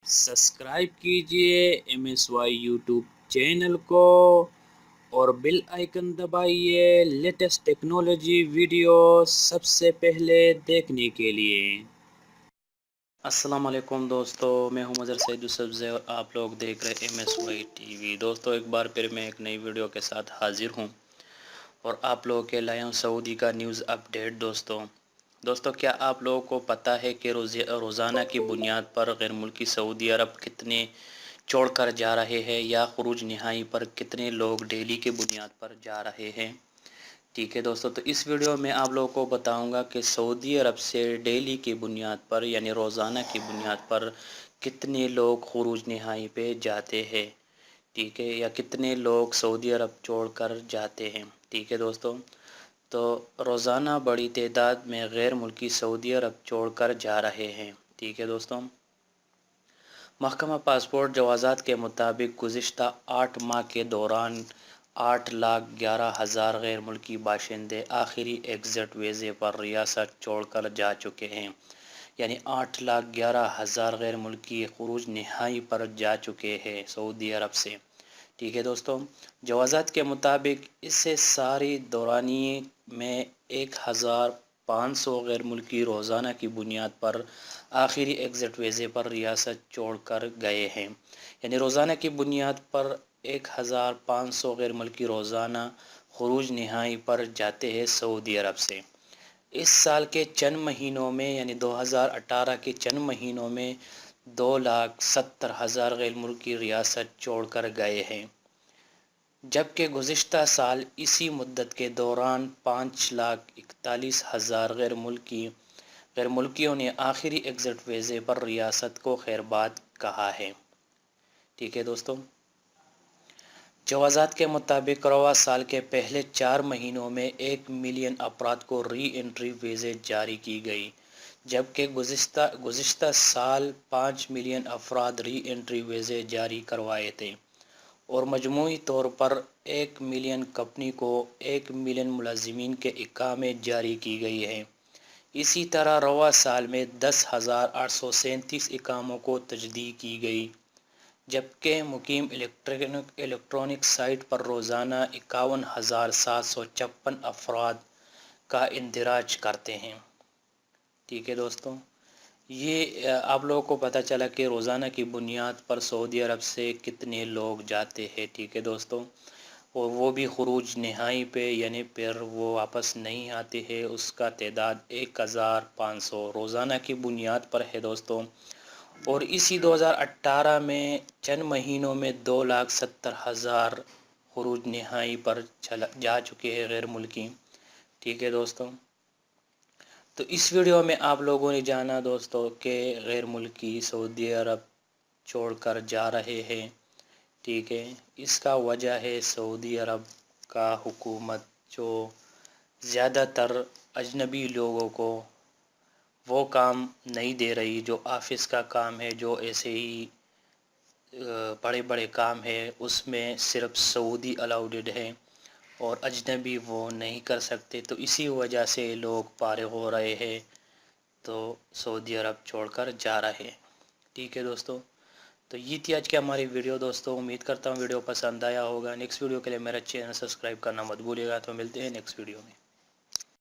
Subscribe कीजिए MSY YouTube channel को और बेल आइकन दबाइए लेटेस्ट टेक्नोलॉजी वीडियो सबसे पहले देखने के लिए। अस्सलाम वालेकुम दोस्तों, मैं हूं मज़हर सईद यूसुफ़ज़ई और आप लोग देख रहे MSY TV। दोस्तों, एक बार फिर मैं एक नई वीडियो के साथ हाज़िर हूं और आप लोगों के लाया हूं सऊदी का न्यूज़ अपडेट। दोस्तों, क्या आप लोगों को पता है कि रोज़ाना की बुनियाद पर गैर मुल्की सऊदी अरब कितने छोड़कर जा रहे हैं या खुरूज नहाई पर कितने लोग डेली के बुनियाद पर जा रहे हैं? ठीक है दोस्तों, तो इस वीडियो में आप लोगों को बताऊंगा कि सऊदी अरब से डेली की बुनियाद पर यानी रोज़ाना की बुनियाद पर कितने लोग खुरूज नहाई पे जाते हैं। ठीक है, या कितने लोग सऊदी अरब छोड़कर जाते हैं। ठीक है दोस्तों, तो रोज़ाना बड़ी तादाद में गैर मुल्की सऊदी अरब छोड़कर जा रहे हैं। ठीक है दोस्तों, महकमा पासपोर्ट जवाज़ात के मुताबिक गुज़िश्ता 8 माह के दौरान 8,11,000 गैर मुल्की बाशिंदे आखिरी एग्ज़िट वीज़े पर रियासत छोड़कर जा चुके हैं। यानी 8,11,000 गैर मुल्की खुरूज नहाई पर जा चुके हैं सऊदी अरब से। ठीक है दोस्तों, जवाज़ात के मुताबिक इससे सारी दौरानी में 1,500 गैर मुल्की रोज़ाना की बुनियाद पर आखिरी एग्ज़िट वीज़े पर रियासत छोड़कर गए हैं। यानी रोज़ाना की बुनियाद पर 1,500 गैर मुल्की रोज़ाना खुरूज नहाई पर जाते हैं सऊदी अरब से। इस साल के चंद महीनों में यानी 2018 के चंद महीनों में 2,70,000 गैर मुल्की रियासत छोड़कर गए हैं, जबकि गुज़िश्ता साल इसी मुद्दत के दौरान 5,41,000 गैर मुल्कियों ने आखिरी एग्ज़िट वीज़े पर रियासत को खैरबाद कहा है। ठीक है दोस्तों, जवाज़ात के मुताबिक रवा साल के पहले 4 महीनों में 1 मिलियन अफराद को री एंट्री वीज़े जारी की गई, जबकि गुज़िश्ता साल 5 मिलियन अफराद री एंट्री वीज़े जारी करवाए थे और मजमूई तौर पर 1 मिलियन कंपनी को 1 मिलियन मुलाजिमीन के इकामे जारी की गई है। इसी तरह रवा साल में 10,837 इकामों को तजदीद की गई, जबकि मुकीम इलेक्ट्रॉनिक साइट पर रोज़ाना 51,756 अफराद का इंदराज करते हैं। ठीक है दोस्तों, ये आप लोगों को पता चला कि रोज़ाना की बुनियाद पर सऊदी अरब से कितने लोग जाते हैं। ठीक है दोस्तों, और वो भी खुरूज नहाई पे यानी फिर वो वापस नहीं आते हैं। उसका तादाद 1,500 रोज़ाना की बुनियाद पर है दोस्तों। और इसी 2018 में चंद महीनों में 2,70,000 खुरूज नहाई पर जा चुके हैं गैर मुल्की। ठीक है दोस्तों, तो इस वीडियो में आप लोगों ने जाना दोस्तों कि गैर मुल्की सऊदी अरब छोड़कर जा रहे हैं। ठीक है, इसका वजह है सऊदी अरब का हुकूमत जो ज़्यादातर अजनबी लोगों को वो काम नहीं दे रही जो ऑफिस का काम है, जो ऐसे ही बड़े बड़े काम है उसमें सिर्फ सऊदी अलाउडेड है और अजनबी वो नहीं कर सकते। तो इसी वजह से लोग फारिग हो रहे हैं, तो सऊदी अरब छोड़कर जा रहे हैं। ठीक है दोस्तों, तो ये थी आज की हमारी वीडियो दोस्तों। उम्मीद करता हूँ वीडियो पसंद आया होगा। नेक्स्ट वीडियो के लिए मेरा चैनल सब्सक्राइब करना मत भूलिएगा। तो मिलते हैं नेक्स्ट वीडियो में।